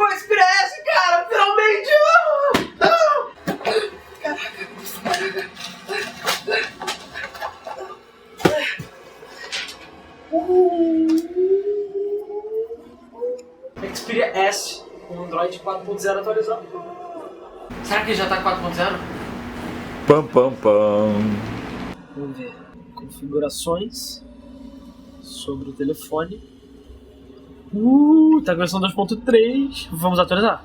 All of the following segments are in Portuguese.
com o Xperia S, cara! Finalmente! Xperia S com Android 4.0 atualizado. Será que já tá 4.0? Pam, pam, pam. Vamos ver. Configurações sobre o telefone. Tá com a versão 2.3. Vamos atualizar.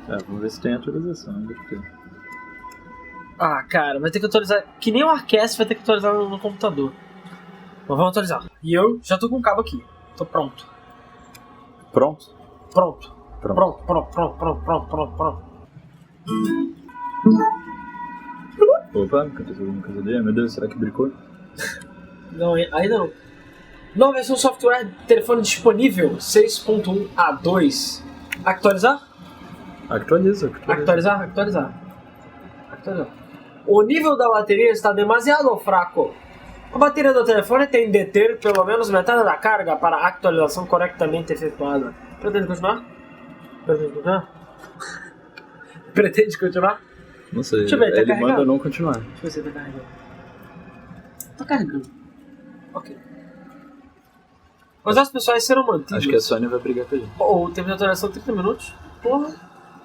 Vamos ver se tem atualização. Ah, cara, vai ter que atualizar. Que nem o Arcast vai ter que atualizar no computador. Mas vamos atualizar. E eu já tô com o cabo aqui. Tô pronto. Pronto? Pronto. Pronto. Pronto. Opa, coisa dele. Meu Deus, será que brincou? Não, ainda não. Nova versão software de telefone disponível 6.1 A2. Atualizar? Atualizar. O nível da bateria está demasiado fraco. A bateria do telefone tem de ter pelo menos metade da carga para a atualização corretamente efetuada. Pretende continuar? Pretende continuar? Não sei. Deixa eu ver, tá ele carregado? manda não continuar. Deixa eu ver se tá carregando. Tá carregando. Ok. Mas as pessoas serão mantidas. Acho que a Sony vai brigar com a gente. O tempo de atualização 30 minutos. Porra.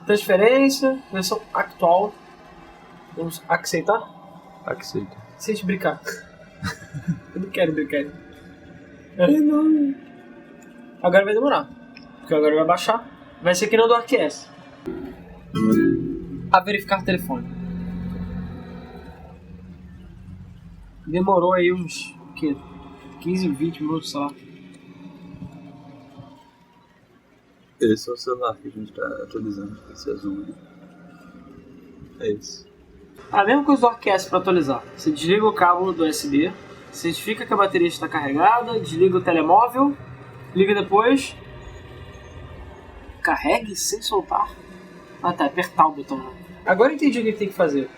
Transferência. Versão atual. Vamos aceitar? Aceito. Sem te brincar. Eu não quero brincar. Ai, não. Agora vai demorar. Porque agora vai baixar. Vai ser que não do ArcS. A verificar telefone. Demorou aí uns 15, 20 minutos, sei lá. Esse é o celular que a gente tá atualizando. Esse azul ali. É isso. A mesma coisa do ArcS para atualizar. Você desliga o cabo do USB, certifica que a bateria está carregada, desliga o telemóvel, liga depois, carregue sem soltar. Ah tá, apertar o botão. Agora eu entendi o que tem que fazer.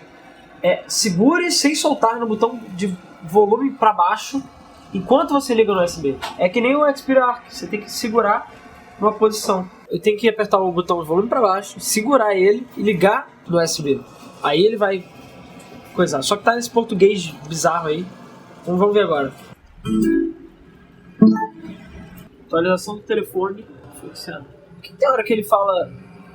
Segure sem soltar no botão de volume para baixo enquanto você liga no USB. É que nem o Xperia Arc, você tem que segurar numa posição. Eu tenho que apertar o botão de volume para baixo, segurar ele e ligar no USB. Aí ele vai coisar. Só que tá nesse português bizarro aí. Então vamos ver agora. Atualização do telefone. Porque tem hora que ele fala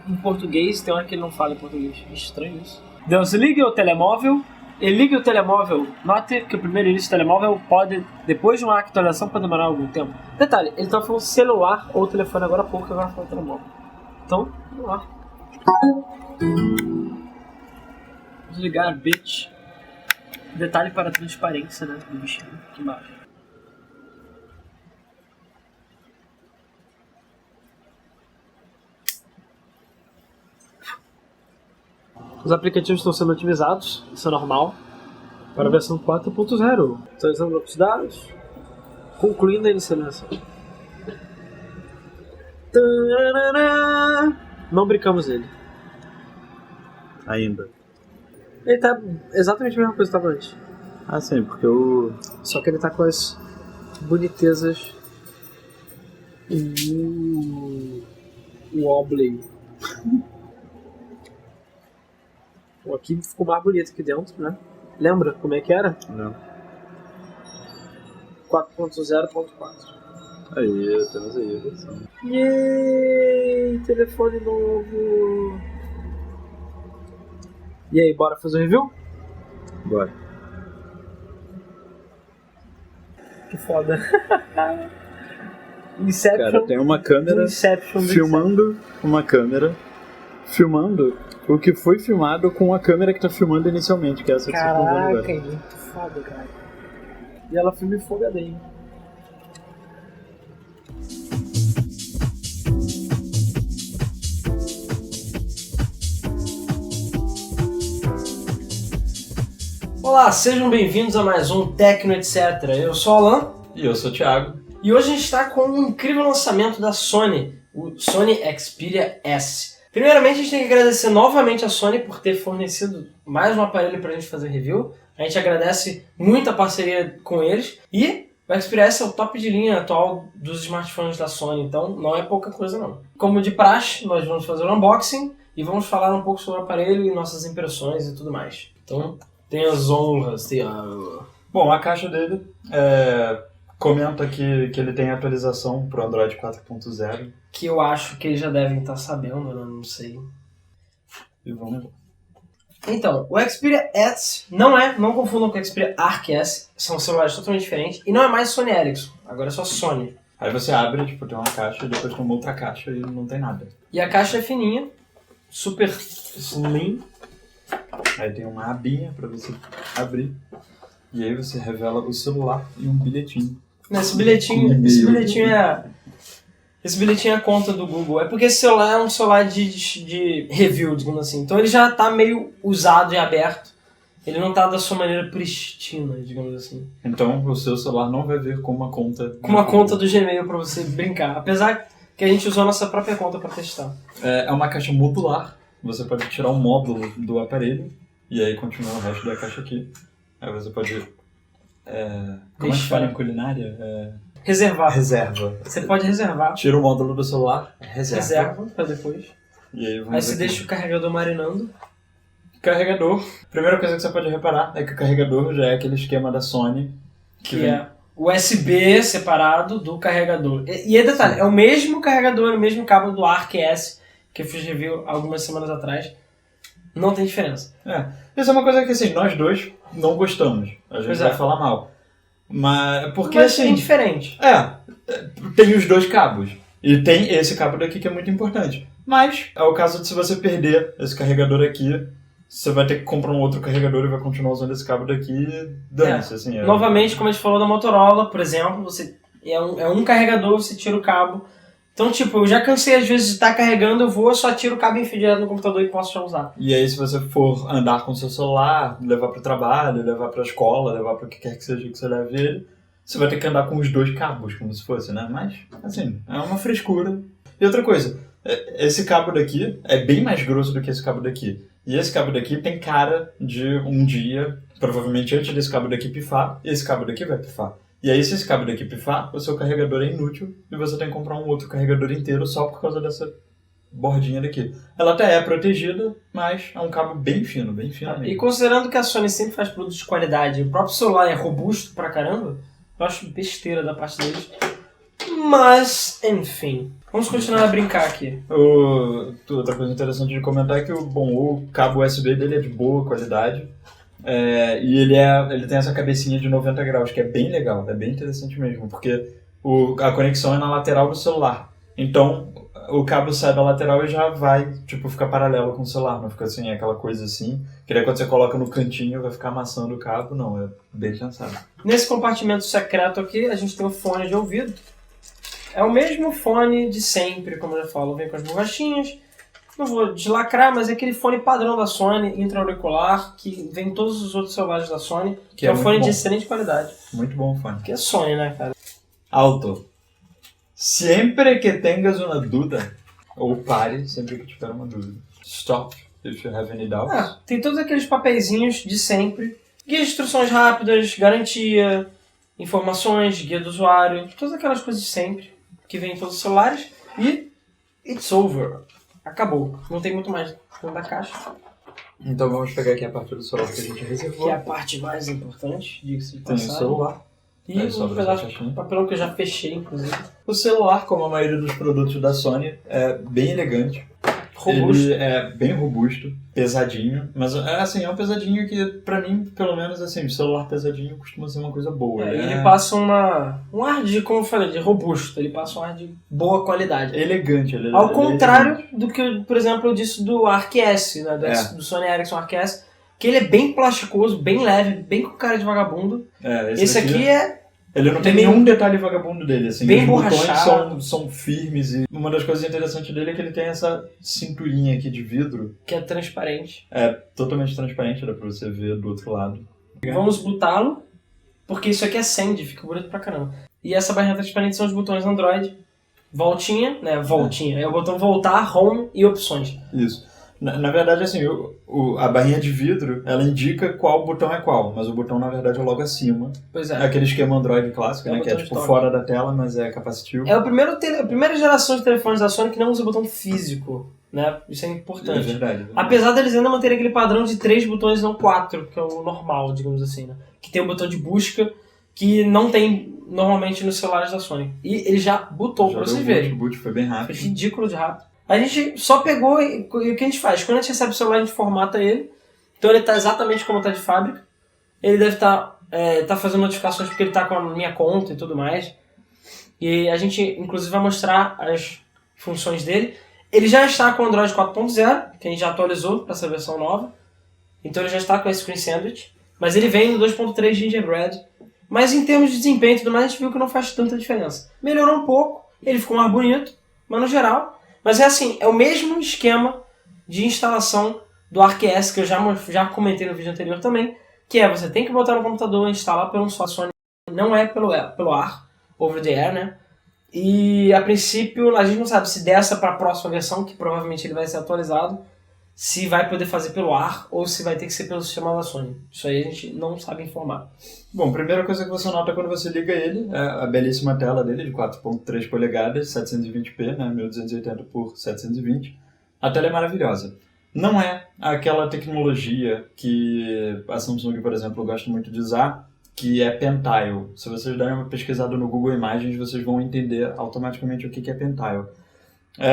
em português, tem hora que ele não fala em português. Estranho isso. Então você liga o telemóvel. Ele liga o telemóvel. Note que o primeiro início do telemóvel pode, depois de uma atualização, pode demorar algum tempo. Detalhe, ele tá falando celular ou telefone agora há pouco, agora falando telemóvel. Então, vamos lá. Desligar bit. Detalhe para a transparência, né, do bichinho aqui embaixo. Os aplicativos estão sendo otimizados, isso é normal, para a versão 4.0. Atualizando os dados, concluindo a instalação. Não brincamos nele. Ainda. Ele tá exatamente a mesma coisa que estava antes. Ah, sim, porque eu... Só que ele tá com as bonitezas. Wobbly. Pô, aqui ficou mais bonito aqui dentro, né? Lembra como é que era? Não. 4.0.4. Aí, temos aí a versão. Yay! Telefone novo! E aí, bora fazer o review? Bora. Que foda. Inception. Cara, tem uma câmera Inception filmando uma câmera filmando o que foi filmado com a câmera que tá filmando inicialmente, que é essa que você tá vendo Caraca, agora. é muito foda, cara. E ela filma em Full HD, hein? Olá, sejam bem-vindos a mais um Tecno Etc. Eu sou o Alan. E eu sou o Thiago. E hoje a gente está com um incrível lançamento da Sony, o Sony Xperia S. Primeiramente, a gente tem que agradecer novamente a Sony por ter fornecido mais um aparelho para a gente fazer review. A gente agradece muito a parceria com eles e O Xperia S é o top de linha atual dos smartphones da Sony, então não é pouca coisa não. Como de praxe, nós vamos fazer um unboxing e vamos falar um pouco sobre o aparelho e nossas impressões e tudo mais. Então, tem as honras, Bom, a caixa dele comenta que ele tem atualização para o Android 4.0. Que eu acho que eles já devem estar sabendo, né? Não sei. E vamos lá. Então, o Xperia S não confundam com o Xperia Arc S, são celulares totalmente diferentes, e não é mais Sony Ericsson, agora é só Sony. Aí você abre, tipo, tem uma caixa, e depois tem uma outra caixa e não tem nada. E a caixa é fininha, super slim. Aí tem uma abinha pra você abrir, e aí você revela o celular e um bilhetinho. Esse bilhetinho é a conta do Google. É porque esse celular é um celular de review, digamos assim. Então ele já tá meio usado e aberto. Ele não tá da sua maneira pristina, digamos assim. Então o seu celular não vai vir com uma conta... Com uma conta do Gmail pra você brincar. Apesar que a gente usou a nossa própria conta pra testar. É uma caixa modular. Você pode tirar um módulo do aparelho e aí continua o resto da caixa aqui. Aí você pode... como é que fala em culinária? Reserva. Você pode reservar. Tira o módulo do celular, Reserva pra depois. E aí você deixa o carregador marinando. Carregador. Primeira coisa que você pode reparar é que o carregador já é aquele esquema da Sony. Que é USB separado do carregador. E é detalhe, é o mesmo carregador, o mesmo cabo do Arc S que eu fiz review algumas semanas atrás. Não tem diferença. Isso é uma coisa que assim, nós dois não gostamos. A gente vai falar mal. Mas porque assim... é diferente. Tem os dois cabos. E tem esse cabo daqui que é muito importante. Mas é o caso de se você perder esse carregador aqui, você vai ter que comprar um outro carregador e vai continuar usando esse cabo daqui e dane-se. Assim, Novamente, como a gente falou da Motorola, por exemplo, você é um carregador, você tira o cabo. Então, tipo, eu já cansei às vezes de estar carregando, eu só tiro o cabo e enfio direto no computador e posso já usar. E aí, se você for andar com o seu celular, levar pro trabalho, levar pra escola, levar pra o que quer que seja que você leve ele, você vai ter que andar com os dois cabos, como se fosse, né? Mas, assim, é uma frescura. E outra coisa, esse cabo daqui é bem mais grosso do que esse cabo daqui. E esse cabo daqui tem cara de um dia, provavelmente antes desse cabo daqui pifar, esse cabo daqui vai pifar. E aí, se esse cabo daqui pifar, o seu carregador é inútil e você tem que comprar um outro carregador inteiro só por causa dessa bordinha daqui. Ela até é protegida, mas é um cabo bem fino mesmo. E considerando que a Sony sempre faz produtos de qualidade e o próprio celular é robusto pra caramba, eu acho besteira da parte deles. Mas, enfim. Vamos continuar a brincar aqui. Outra coisa interessante de comentar é que o cabo USB dele é de boa qualidade. E ele tem essa cabecinha de 90 graus, que é bem legal, é bem interessante mesmo, porque a conexão é na lateral do celular. Então, o cabo sai da lateral e já vai, tipo, ficar paralelo com o celular, não fica assim, aquela coisa assim, que daí quando você coloca no cantinho vai ficar amassando o cabo, não, é bem pensado. Nesse compartimento secreto aqui, a gente tem o fone de ouvido. É o mesmo fone de sempre, como eu já falo, vem com as borrachinhas. Não vou deslacrar, mas é aquele fone padrão da Sony, intra-auricular, que vem em todos os outros celulares da Sony, que é um fone de excelente qualidade. Muito bom o fone. Que é Sony, né, cara? Alto. Sempre que tenhas uma dúvida, ou pare sempre que tiver uma dúvida. Stop if you have any doubts. Tem todos aqueles papeizinhos de sempre. Guia de instruções rápidas, garantia, informações, guia do usuário, todas aquelas coisas de sempre que vem em todos os celulares. E it's over. Acabou. Não tem muito mais dentro da caixa. Então vamos pegar aqui a parte do celular que a gente reservou. Que é a parte mais importante, diga-se de passagem. Tem o celular. E um pedaço de papelão que eu já fechei, inclusive. O celular, como a maioria dos produtos da Sony, é bem elegante. Robusto. Ele é bem robusto, pesadinho, mas assim, é um pesadinho que, pra mim, pelo menos assim, celular pesadinho costuma ser uma coisa boa. Ele passa um ar de, como eu falei, de robusto, ele passa um ar de boa qualidade. Elegante. Ao contrário do que, por exemplo, eu disse do Arc S, né, do Sony Ericsson Arc S, que ele é bem plasticoso, bem leve, bem com cara de vagabundo. Esse aqui ele não tem nenhum detalhe vagabundo dele, assim. Bem os borrachado. botões são firmes e uma das coisas interessantes dele é que ele tem essa cinturinha aqui de vidro. Que é transparente. É totalmente transparente, dá pra você ver do outro lado. Vamos botá-lo, porque isso aqui é Sand, fica bonito pra caramba. E essa barrinha transparente são os botões Android. Voltinha, né? Voltinha. É o botão voltar, home e opções. Isso. Na verdade, assim, a barrinha de vidro, ela indica qual botão é qual, mas o botão, na verdade, é logo acima. Pois É é. aquele esquema Android clássico, né? Que é botão de tipo toque. fora da tela, mas é capacitivo. É a primeira geração de telefones da Sony que não usa botão físico, né? Isso é importante. É verdade. Apesar deles ainda manterem aquele padrão de 3 botões e não 4, que é o normal, digamos assim, né? Que tem um botão de busca que não tem normalmente nos celulares da Sony. E ele já botou pra vocês verem. O boot foi bem rápido. Foi ridículo de rápido. A gente só pegou e o que a gente faz? Quando a gente recebe o celular, a gente formata ele. Então ele tá exatamente como tá de fábrica. Ele deve estar tá fazendo notificações porque ele tá com a minha conta e tudo mais. E a gente, inclusive, vai mostrar as funções dele. Ele já está com o Android 4.0, que a gente já atualizou para essa versão nova. Então ele já está com esse Screen Sandwich. Mas ele vem no 2.3 Gingerbread. Mas em termos de desempenho e tudo mais, a gente viu que não faz tanta diferença. Melhorou um pouco, ele ficou mais bonito, mas no geral... Mas é assim, é o mesmo esquema de instalação do ArcS, que eu já comentei no vídeo anterior também, que é você tem que botar no computador, instalar pelo Sony, não é pelo ar, over the air, né? E a princípio a gente não sabe se dessa para a próxima versão, que provavelmente ele vai ser atualizado, se vai poder fazer pelo ar ou se vai ter que ser pelo sistema da Sony. Isso aí a gente não sabe informar. Bom, primeira coisa que você nota quando você liga ele é a belíssima tela dele de 4.3 polegadas, 720p, né, 1280 por 720. A tela é maravilhosa. Não é aquela tecnologia que a Samsung, por exemplo, gosta muito de usar, que é Pentile. Se vocês derem uma pesquisada no Google Imagens, vocês vão entender automaticamente o que é Pentile.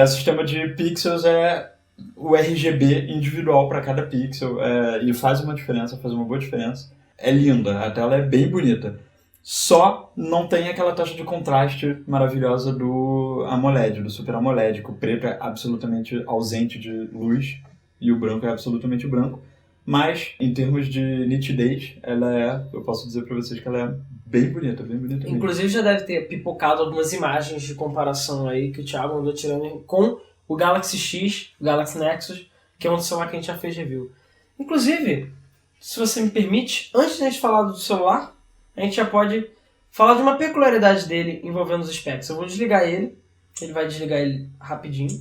Sistema de pixels é o RGB individual para cada pixel e faz uma diferença, faz uma boa diferença. É linda, a tela é bem bonita. Só não tem aquela taxa de contraste maravilhosa do AMOLED, do Super AMOLED, que o preto é absolutamente ausente de luz e o branco é absolutamente branco. Mas, em termos de nitidez, eu posso dizer para vocês que ela é bem bonita mesmo. Inclusive já deve ter pipocado algumas imagens de comparação aí que o Thiago andou tirando com o Galaxy X, o Galaxy Nexus, que é um celular que a gente já fez review. Inclusive, se você me permite, antes de a gente falar do celular, a gente já pode falar de uma peculiaridade dele envolvendo os specs. Eu vou desligar ele vai desligar ele rapidinho,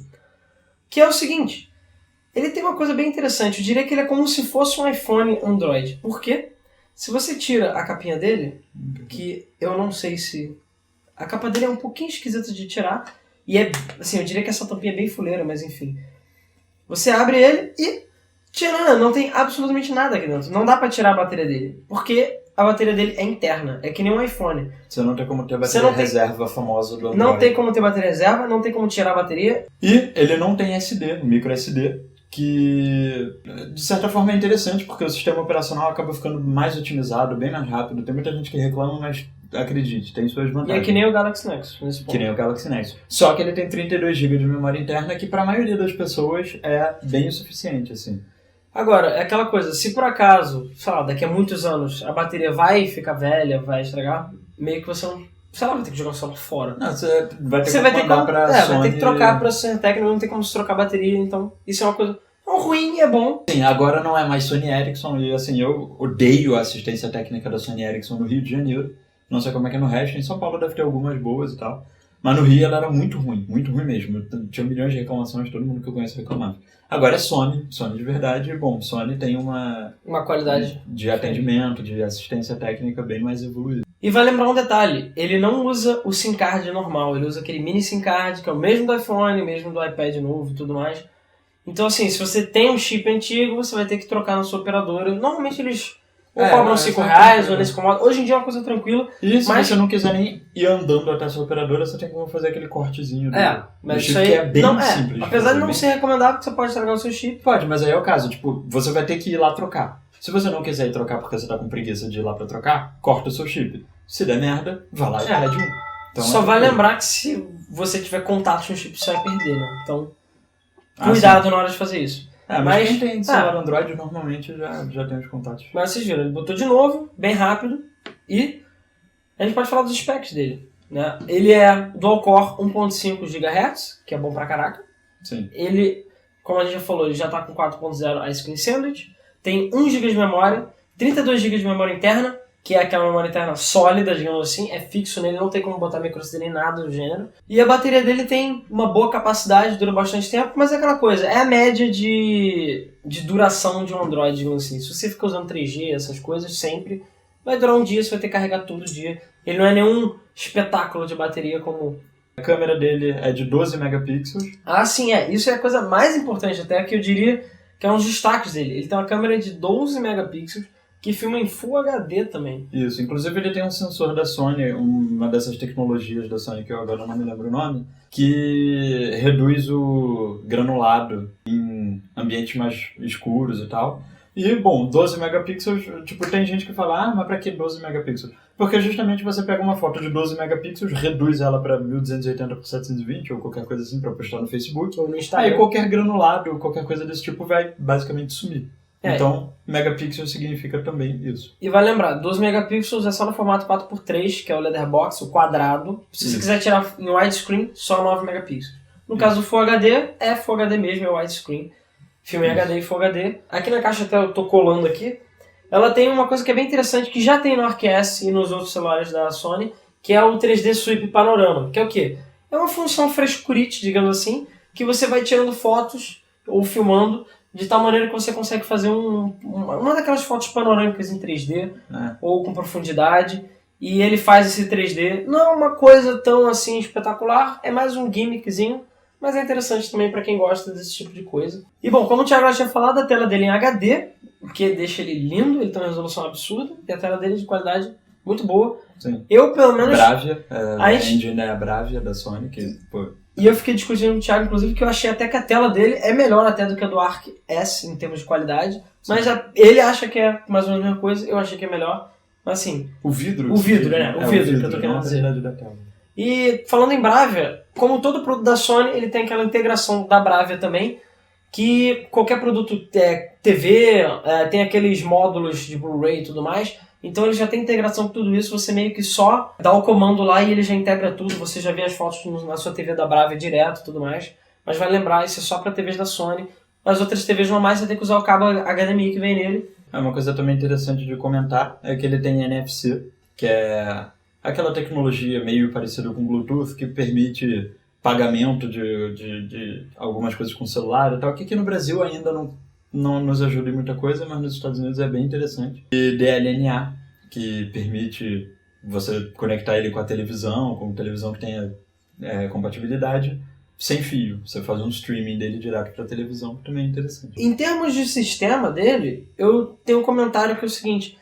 que é o seguinte, ele tem uma coisa bem interessante, eu diria que ele é como se fosse um iPhone Android. Por quê? Se você tira a capinha dele, que eu não sei se... A capa dele é um pouquinho esquisita de tirar, e assim, eu diria que essa tampinha é bem fuleira, mas enfim. Você abre ele e, tirando, não tem absolutamente nada aqui dentro. Não dá pra tirar a bateria dele, porque a bateria dele é interna, é que nem um iPhone. Você não tem como ter a bateria reserva famosa do Android. Não tem como ter bateria reserva, não tem como tirar a bateria. E ele não tem SD, micro SD, que de certa forma é interessante, porque o sistema operacional acaba ficando mais otimizado, bem mais rápido. Tem muita gente que reclama, mas acredite, tem suas vantagens. E é que nem o Galaxy Nexus, nesse ponto. Que nem o Galaxy Nexus. Só que ele tem 32 GB de memória interna, que para a maioria das pessoas é bem o suficiente, assim. Agora, é aquela coisa, se por acaso, sei lá, daqui a muitos anos a bateria vai ficar velha, vai estragar, meio que você não... Sei lá, vai ter que jogar o celular fora. Não, você vai ter que mandar pra Sony... vai ter que trocar para o técnico, não tem como se trocar a bateria, então isso é uma coisa... ruim e é bom. Sim, agora não é mais Sony Ericsson e assim, eu odeio a assistência técnica da Sony Ericsson no Rio de Janeiro. Não sei como é que é no resto, em São Paulo deve ter algumas boas e tal. Mas no Rio ela era muito ruim mesmo. Tinha milhões de reclamações, todo mundo que eu conheço reclamava. Agora é Sony de verdade. Bom, Sony tem uma qualidade de atendimento, de assistência técnica bem mais evoluída. E vai lembrar um detalhe, ele não usa o SIM card normal, ele usa aquele mini SIM card, que é o mesmo do iPhone, mesmo do iPad novo e tudo mais. Então assim, se você tem um chip antigo, você vai ter que trocar na sua operadora. Normalmente eles ou cobram R$5 ou nesse comando. Hoje em dia é uma coisa tranquila. E se você não quiser nem ir andando até a sua operadora, você tem como fazer aquele cortezinho mas do chip, isso aí que é bem simples. Apesar de não ser recomendável que você pode estragar o seu chip. Pode, mas aí é o caso. Tipo, você vai ter que ir lá trocar. Se você não quiser ir trocar porque você tá com preguiça de ir lá pra trocar, corta o seu chip. Se der merda, vai lá e pede um. Então, só vai lembrar que se você tiver contato com o chip, você vai perder, né? Então, cuidado na hora de fazer isso. Mas quem tem celular Android normalmente já tem os contatos. Mas vocês viram, ele botou de novo, bem rápido, e a gente pode falar dos specs dele. Né? Ele é dual-core 1.5 GHz, que é bom pra caraca. Sim. Ele, como a gente já falou, ele já tá com 4.0 a Screen Sandwich, tem 1 GB de memória, 32 GB de memória interna que é aquela memória interna sólida, digamos assim, é fixo nele, não tem como botar micro SD nem nada do gênero. E a bateria dele tem uma boa capacidade, dura bastante tempo, mas é aquela coisa, é a média de duração de um Android, digamos assim. Se você fica usando 3G, essas coisas, sempre, vai durar um dia, você vai ter que carregar todo dia. Ele não é nenhum espetáculo de bateria como... A câmera dele é de 12 megapixels. Ah, sim, isso é a coisa mais importante, até que eu diria que é um dos destaques dele. Ele tem uma câmera de 12 megapixels, que filma em Full HD também. Isso, inclusive ele tem um sensor da Sony, uma dessas tecnologias da Sony que eu agora não me lembro o nome, que reduz o granulado em ambientes mais escuros e tal. E, bom, 12 megapixels, tipo, tem gente que fala, mas pra que 12 megapixels? Porque justamente você pega uma foto de 12 megapixels, reduz ela pra 1280 por 720 ou qualquer coisa assim pra postar no Facebook, ou no Instagram. Aí qualquer granulado ou qualquer coisa desse tipo vai basicamente sumir. Então, megapixel significa também isso. E vai lembrar, 12 megapixels é só no formato 4x3, que é o Letterbox, o quadrado. Se você quiser tirar em widescreen, só 9 megapixels. No caso do Full HD, é Full HD mesmo, é widescreen. Filme em HD e Full HD. Aqui na caixa até eu tô colando aqui. Ela tem uma coisa que é bem interessante, que já tem no Arc S e nos outros celulares da Sony, que é o 3D Sweep Panorama. Que é o quê? É uma função frescurite, digamos assim, que você vai tirando fotos ou filmando de tal maneira que você consegue fazer uma daquelas fotos panorâmicas em 3D ou com profundidade, e ele faz esse 3D. Não é uma coisa tão assim espetacular, é mais um gimmickzinho, mas é interessante também para quem gosta desse tipo de coisa. E bom, como o Thiago já tinha falado, a tela dele é em HD, o que deixa ele lindo, ele tem uma resolução absurda, e a tela dele é de qualidade muito boa. Sim. Eu, pelo menos... Bravia, a engine é a Bravia da Sony, que... Pô, e eu fiquei discutindo com o Thiago, inclusive, que eu achei até que a tela dele é melhor até do que a do Arc S, em termos de qualidade. Sim. Mas ele acha que é mais ou menos a mesma coisa, eu achei que é melhor. Mas assim... O vidro? O vidro, né? O vidro que eu tô querendo dizer. Da tela. E falando em Bravia, como todo produto da Sony, ele tem aquela integração da Bravia também, que qualquer produto TV, tem aqueles módulos de Blu-ray e tudo mais... Então ele já tem integração com tudo isso, você meio que só dá o comando lá e ele já integra tudo, você já vê as fotos na sua TV da Bravia direto e tudo mais. Mas vai lembrar, isso é só para TVs da Sony. As outras TVs normais você tem que usar o cabo HDMI que vem nele. Uma coisa também interessante de comentar é que ele tem NFC, que é aquela tecnologia meio parecida com Bluetooth que permite pagamento de algumas coisas com celular e tal, que aqui no Brasil ainda não nos ajuda em muita coisa, mas nos Estados Unidos é bem interessante. E DLNA, que permite você conectar ele com a televisão, com televisão que tenha compatibilidade, sem fio. Você faz um streaming dele direto para a televisão, que também é interessante. Em termos de sistema dele, eu tenho um comentário que é o seguinte,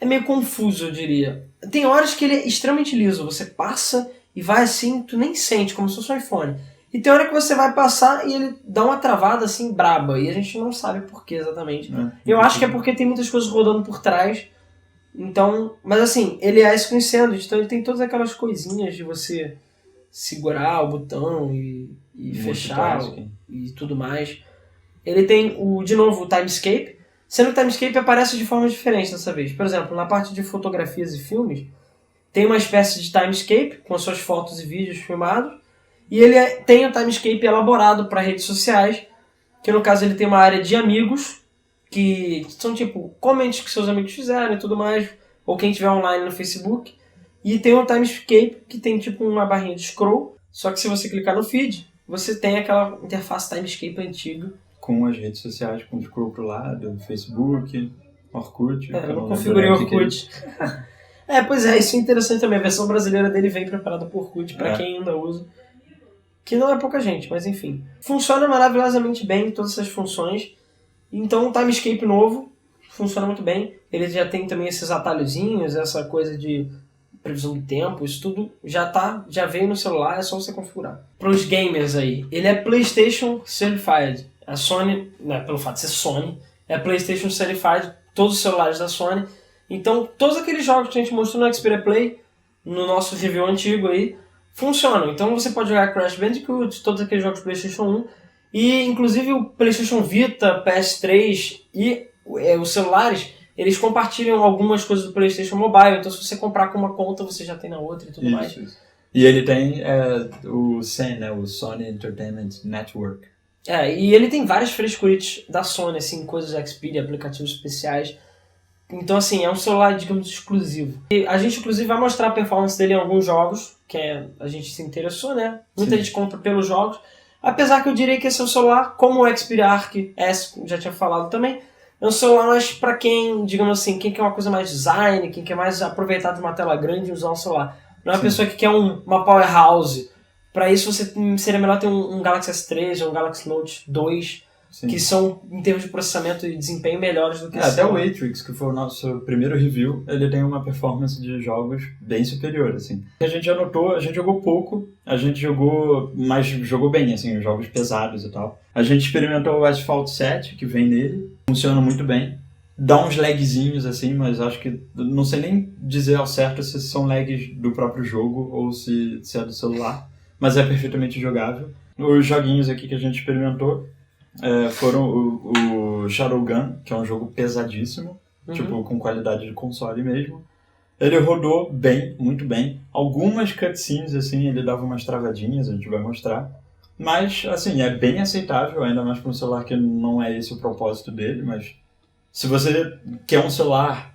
é meio confuso, eu diria. Tem horas que ele é extremamente liso, você passa e vai assim, tu nem sente, como se fosse um iPhone. E tem hora que você vai passar e ele dá uma travada assim braba. E a gente não sabe por que exatamente. Eu acho que é porque tem muitas coisas rodando por trás. Então, mas assim, ele é screen sandwich, então ele tem todas aquelas coisinhas de você segurar o botão e fechar e tudo mais. Ele tem, de novo, o Timescape. Sendo que o Timescape aparece de forma diferente dessa vez. Por exemplo, na parte de fotografias e filmes, tem uma espécie de Timescape com as suas fotos e vídeos filmados. E ele tem o Timescape elaborado para redes sociais, que no caso ele tem uma área de amigos, que são tipo comments que seus amigos fizeram e tudo mais, ou quem estiver online no Facebook. E tem o Timescape, que tem tipo uma barrinha de scroll, só que se você clicar no feed, você tem aquela interface Timescape antiga. Com as redes sociais, com o scroll pro lado, Facebook, Orkut. Eu não configurei o Orkut. Pois é, isso é interessante também. A versão brasileira dele vem preparada por Orkut, para quem ainda usa. Que não é pouca gente, mas enfim. Funciona maravilhosamente bem, todas essas funções. Então, o Timescape novo funciona muito bem. Ele já tem também esses atalhozinhos, essa coisa de previsão do tempo, isso tudo já veio no celular, é só você configurar. Para os gamers aí, ele é PlayStation Certified. A Sony, pelo fato de ser Sony, é PlayStation Certified, todos os celulares da Sony. Então, todos aqueles jogos que a gente mostrou no Xperia Play, no nosso review antigo aí, funcionam. Então você pode jogar Crash Bandicoot, todos aqueles jogos PlayStation 1 e inclusive o PlayStation Vita, PS3 e os celulares, eles compartilham algumas coisas do PlayStation Mobile. Então se você comprar com uma conta, você já tem na outra e tudo mais. Isso. E ele tem o SEN, né, o Sony Entertainment Network. E ele tem várias frescurites da Sony, assim, coisas Xperia, aplicativos especiais. Então, assim, é um celular, digamos, exclusivo. E a gente, inclusive, vai mostrar a performance dele em alguns jogos, a gente se interessou, né? Muita gente compra pelos jogos. Apesar que eu diria que esse é um celular, como o Xperia Arc S, já tinha falado também, é um celular mais pra quem, digamos assim, quem quer uma coisa mais design, quem quer mais aproveitar de uma tela grande e usar um celular. Não é uma pessoa que quer uma powerhouse. Pra isso, seria melhor ter um Galaxy S3 ou um Galaxy Note 2, que são, em termos de processamento e desempenho, melhores do que esse. Até o Atrix, que foi o nosso primeiro review, ele tem uma performance de jogos bem superior, assim. A gente já notou, a gente jogou pouco, mas jogou bem, assim, os jogos pesados e tal. A gente experimentou o Asphalt 7, que vem nele, funciona muito bem. Dá uns lagzinhos, assim, mas acho que... Não sei nem dizer ao certo se são lags do próprio jogo ou se é do celular, mas é perfeitamente jogável. Os joguinhos aqui que a gente experimentou foram o Shadowgun, que é um jogo pesadíssimo, tipo, com qualidade de console mesmo. Ele rodou bem, muito bem. Algumas cutscenes, assim, ele dava umas travadinhas, a gente vai mostrar. Mas, assim, é bem aceitável, ainda mais para um celular que não é esse o propósito dele, mas se você quer um celular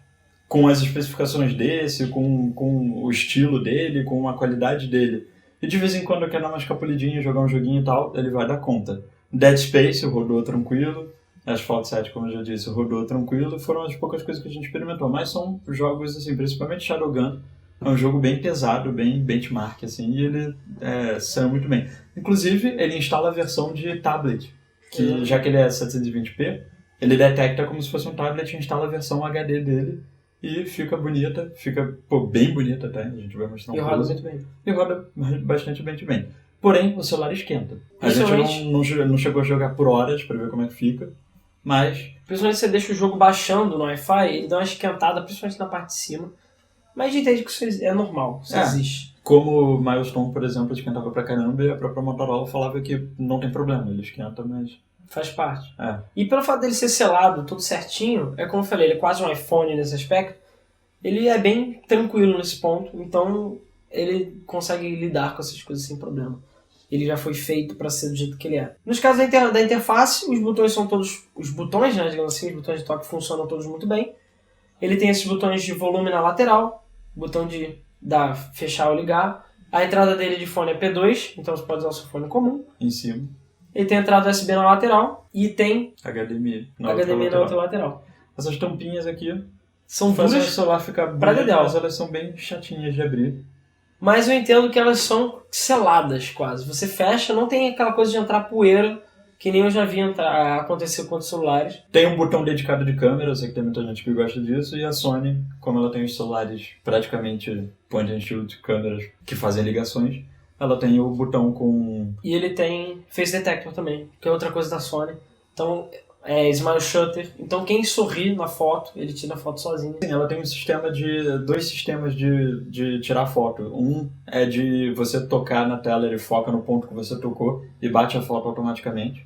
com as especificações desse, com o estilo dele, com a qualidade dele, e de vez em quando quer dar uma escapulidinha, jogar um joguinho e tal, ele vai dar conta. Dead Space rodou tranquilo, Asphalt 7, como eu já disse, rodou tranquilo, foram as poucas coisas que a gente experimentou, mas são jogos, assim, principalmente Shadowgun, é um jogo bem pesado, bem benchmark, assim, e ele saiu muito bem. Inclusive, ele instala a versão de tablet, que já que ele é 720p, ele detecta como se fosse um tablet e instala a versão HD dele, e fica bonita, bem bonita até, a gente vai mostrar um pouco. E roda muito bem. E roda bastante bem. Porém, o celular esquenta. A gente não chegou a jogar por horas para ver como é que fica, mas... Principalmente se você deixa o jogo baixando no Wi-Fi, ele dá uma esquentada, principalmente na parte de cima. Mas a gente entende que isso é normal, isso existe. Como o Milestone, por exemplo, esquentava pra caramba e a própria Motorola falava que não tem problema, ele esquenta, mas... Faz parte. E pelo fato dele ser selado, tudo certinho, é como eu falei, ele é quase um iPhone nesse aspecto, ele é bem tranquilo nesse ponto, então ele consegue lidar com essas coisas sem problema. Ele já foi feito para ser do jeito que ele é. Nos casos da interface, os botões são todos... Os botões, né, digamos assim, os botões de toque funcionam todos muito bem. Ele tem esses botões de volume na lateral, botão de fechar ou ligar. A entrada dele de fone é P2, então você pode usar o seu fone comum. Em cima. Ele tem a entrada USB na lateral e tem HDMI na outra lateral. Essas tampinhas aqui são fazem o celular ficar bonito, dedéu. mas elas são bem chatinhas de abrir. Mas eu entendo que elas são seladas quase. Você fecha, não tem aquela coisa de entrar poeira, que nem eu já vi acontecer com outros celulares. Tem um botão dedicado de câmera, eu sei que tem muita gente que gosta disso, e a Sony, como ela tem os celulares praticamente point and shoot câmeras que fazem ligações, ela tem o botão com... E ele tem Face Detector também, que é outra coisa da Sony. Então, Smile Shutter. Então, quem sorri na foto, ele tira a foto sozinho. Sim, ela tem dois sistemas de tirar foto. Um é de você tocar na tela, ele foca no ponto que você tocou e bate a foto automaticamente.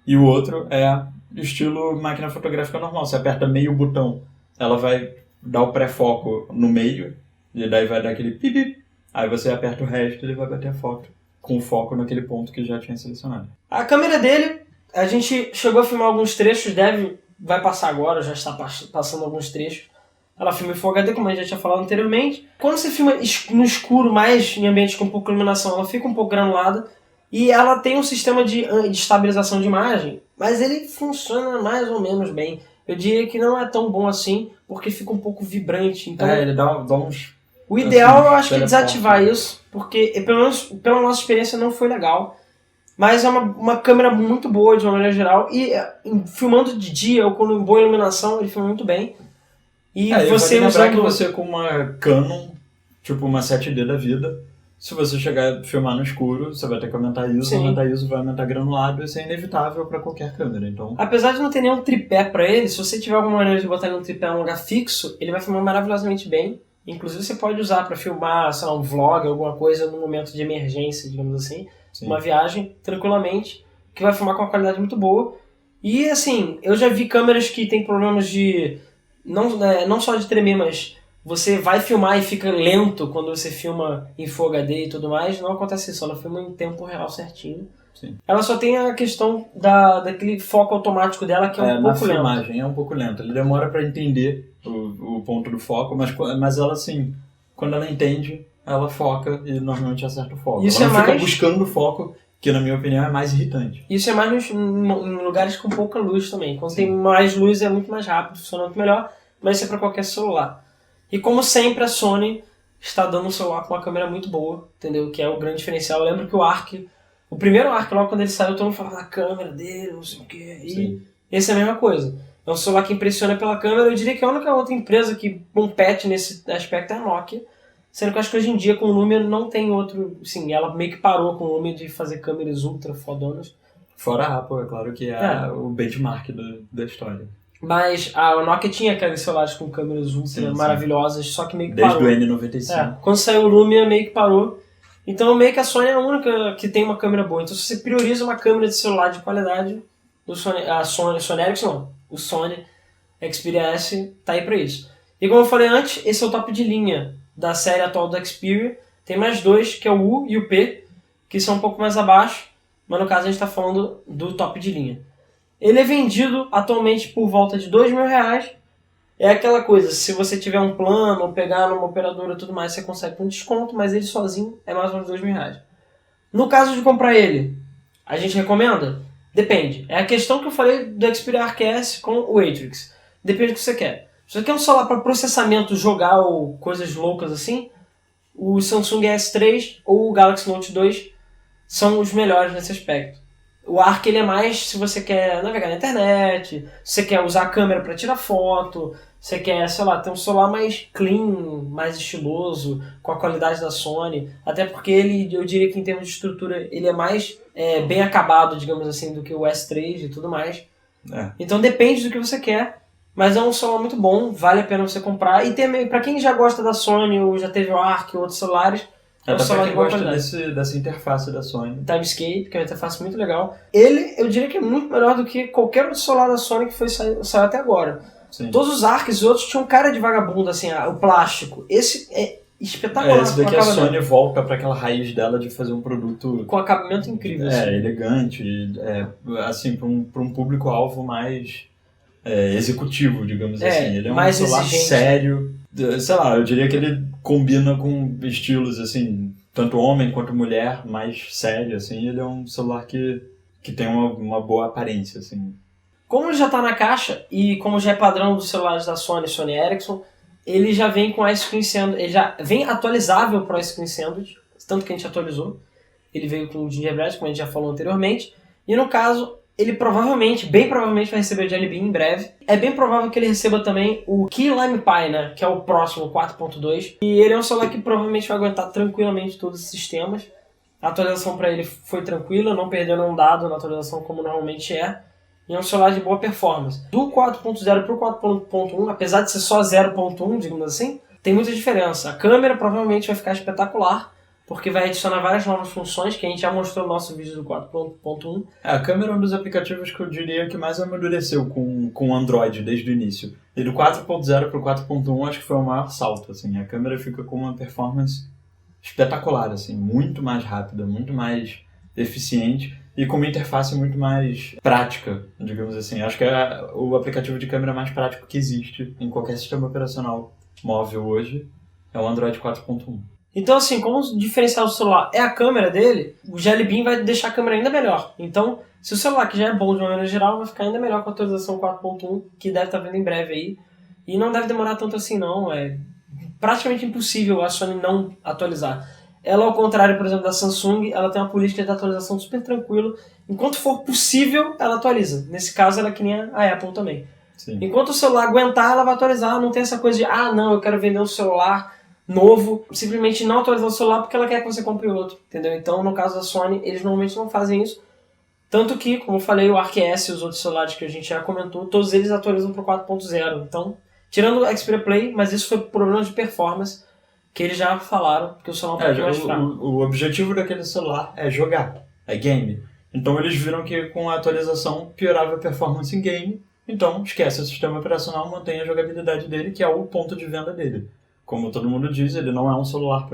E o outro é estilo máquina fotográfica normal. Você aperta meio botão, ela vai dar o pré-foco no meio, e daí vai dar aquele pip. Aí você aperta o resto e ele vai bater a foto com foco naquele ponto que já tinha selecionado. A câmera dele, a gente chegou a filmar alguns trechos, vai passar agora, já está passando alguns trechos. Ela filma em Full HD, como a gente já tinha falado anteriormente. Quando você filma no escuro, mais em ambientes com pouca iluminação, ela fica um pouco granulada. E ela tem um sistema de estabilização de imagem, mas ele funciona mais ou menos bem. Eu diria que não é tão bom assim, porque fica um pouco vibrante. Então, ele dá uns... O ideal eu acho que é desativar isso, porque pelo menos pela nossa experiência não foi legal. Mas é uma câmera muito boa de uma maneira geral. E filmando de dia ou com boa iluminação, ele filma muito bem. E você lembrar que você com uma Canon, tipo uma 7D da vida, se você chegar a filmar no escuro, você vai ter que aumentar ISO, vai aumentar granulado, isso é inevitável para qualquer câmera. Então... Apesar de não ter nenhum tripé para ele, se você tiver alguma maneira de botar ele no tripé em um lugar fixo, ele vai filmar maravilhosamente bem. Inclusive você pode usar para filmar, sei lá, um vlog, alguma coisa no momento de emergência, digamos assim. Sim. Uma viagem, tranquilamente, que vai filmar com uma qualidade muito boa. E assim, eu já vi câmeras que tem problemas de... Não só de tremer, mas você vai filmar e fica lento quando você filma em Full HD e tudo mais. Não acontece isso, ela filma em tempo real certinho. Sim. Ela só tem a questão daquele foco automático dela, que é um pouco lento. Na filmagem é um pouco lento. Ele demora pra entender o ponto do foco, mas ela, assim, quando ela entende, ela foca e normalmente acerta o foco. Isso ela não fica mais... buscando o foco, que na minha opinião é mais irritante. Isso é mais em lugares com pouca luz também. Quando tem mais luz é muito mais rápido, funciona muito melhor, mas isso é para qualquer celular. E como sempre a Sony está dando um celular com uma câmera muito boa, entendeu? Que é o grande diferencial. Eu lembro que o primeiro Arc, logo quando ele saiu, todo mundo falava da câmera dele, não sei o quê. E esse é a mesma coisa. É um celular que impressiona pela câmera. Eu diria que a única outra empresa que compete nesse aspecto é a Nokia. Sendo que eu acho que hoje em dia com o Lumia não tem outro... Sim, ela meio que parou com o Lumia de fazer câmeras ultra fodonas. Fora a Apple, é claro que é o benchmark da história. Mas a Nokia tinha aqueles celulares com câmeras ultra maravilhosas, só que meio que desde parou. Desde o N95. Quando saiu o Lumia, meio que parou. Então meio que a Sony é a única que tem uma câmera boa. Então se você prioriza uma câmera de celular de qualidade, a Sony Ericsson não. O Sony Xperia S tá aí pra isso. E como eu falei antes, esse é o top de linha da série atual do Xperia. Tem mais dois, que é o U e o P, que são um pouco mais abaixo, mas no caso a gente está falando do top de linha. Ele é vendido atualmente por volta de R$2.000. É aquela coisa, se você tiver um plano, ou pegar numa operadora e tudo mais, você consegue com desconto, mas ele sozinho é mais ou menos R$2.000. No caso de comprar ele, a gente recomenda? Depende. É a questão que eu falei do Xperia Arc S com o Atrix. Depende do que você quer. Se você quer um celular para processamento, jogar ou coisas loucas assim, o Samsung S3 ou o Galaxy Note 2 são os melhores nesse aspecto. O Arc ele é mais se você quer navegar na internet, se você quer usar a câmera para tirar foto, você quer, sei lá, ter um celular mais clean, mais estiloso, com a qualidade da Sony. Até porque ele, eu diria que em termos de estrutura, ele é mais bem acabado, digamos assim, do que o S3 e tudo mais. Então depende do que você quer. Mas é um celular muito bom, vale a pena você comprar. E tem, pra quem já gosta da Sony, ou já teve o Arc ou outros celulares, é um celular de boa qualidade. Dessa interface da Sony. Timescape, que é uma interface muito legal. Ele, eu diria que é muito melhor do que qualquer outro celular da Sony que saiu até agora. Sim. Todos os Arcs e outros tinham cara de vagabundo, assim, o plástico. Esse é espetacular. Esse daqui a Sony volta para aquela raiz dela de fazer um produto... com acabamento incrível. Assim. Elegante, assim, para um público-alvo mais... executivo, digamos assim. Ele é um celular sério. Sei lá, eu diria que ele combina com estilos, assim, tanto homem quanto mulher, mais sério, assim. Ele é um celular que tem uma boa aparência, assim. Como ele já está na caixa, e como já é padrão dos celulares da Sony Ericsson, ele já vem com Ice Cream Sandwich, ele já vem atualizável para o Ice Cream Sandwich, tanto que a gente atualizou. Ele veio com o Gingerbread, como a gente já falou anteriormente. E no caso... ele bem provavelmente vai receber o Jelly Bean em breve. É bem provável que ele receba também o Key Lime Pie, né? Que é o próximo, 4.2. E ele é um celular que provavelmente vai aguentar tranquilamente todos os sistemas. A atualização para ele foi tranquila, não perdeu nenhum dado na atualização como normalmente é. E é um celular de boa performance. Do 4.0 para o 4.1, apesar de ser só 0.1, digamos assim, tem muita diferença. A câmera provavelmente vai ficar espetacular, porque vai adicionar várias novas funções que a gente já mostrou no nosso vídeo do 4.1. A câmera é um dos aplicativos que eu diria que mais amadureceu com o Android desde o início. E do 4.0 para o 4.1 acho que foi o maior salto. Assim. A câmera fica com uma performance espetacular, assim, muito mais rápida, muito mais eficiente e com uma interface muito mais prática, digamos assim. Acho que é o aplicativo de câmera mais prático que existe em qualquer sistema operacional móvel hoje é o Android 4.1. Então, assim, como diferenciar o celular é a câmera dele, o Jelly Bean vai deixar a câmera ainda melhor. Então, se o celular que já é bom de uma maneira geral, vai ficar ainda melhor com a atualização 4.1, que deve estar vindo em breve aí. E não deve demorar tanto assim, não. É praticamente impossível a Sony não atualizar. Ela, ao contrário, por exemplo, da Samsung, ela tem uma política de atualização super tranquila. Enquanto for possível, ela atualiza. Nesse caso, ela é que nem a Apple também. Sim. Enquanto o celular aguentar, ela vai atualizar. Não tem essa coisa de, não, eu quero vender um celular novo, simplesmente não atualizar o celular porque ela quer que você compre outro, entendeu? Então, no caso da Sony, eles normalmente não fazem isso. Tanto que, como eu falei, o Arc S e os outros celulares que a gente já comentou, todos eles atualizam para o 4.0. Então, tirando o Xperia Play, mas isso foi por problemas de performance, que eles já falaram, que o celular é um pouco mais fraco. O objetivo daquele celular é jogar, é game. Então, eles viram que com a atualização piorava a performance em game. Então, esquece o sistema operacional, mantém a jogabilidade dele, que é o ponto de venda dele. Como todo mundo diz, ele não é um celular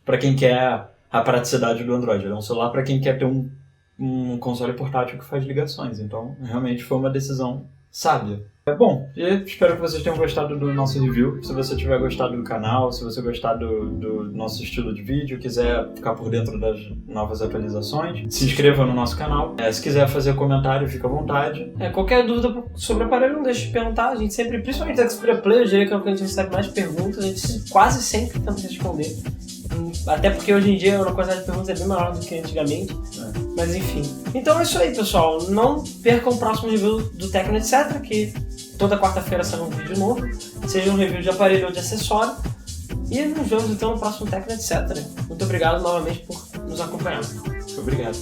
para quem quer a praticidade do Android. Ele é um celular para quem quer ter um console portátil que faz ligações. Então, realmente foi uma decisão sábia. Bom, e espero que vocês tenham gostado do nosso review. Se você tiver gostado do canal, se você gostar do nosso estilo de vídeo, quiser ficar por dentro das novas atualizações, se inscreva no nosso canal. Se quiser fazer comentário, fica à vontade. Qualquer dúvida sobre o aparelho, não deixe de perguntar. A gente sempre, principalmente no Xperia Play, eu diria que é o que a gente recebe mais perguntas. A gente quase sempre tenta responder. Até porque hoje em dia a quantidade de perguntas é bem maior do que antigamente. Mas enfim. Então é isso aí, pessoal. Não percam o próximo review do Tecno Etc, que toda quarta-feira sai um vídeo novo. Seja um review de aparelho ou de acessório. E nos vemos então no próximo Tecno Etc. Muito obrigado novamente por nos acompanhar. Obrigado.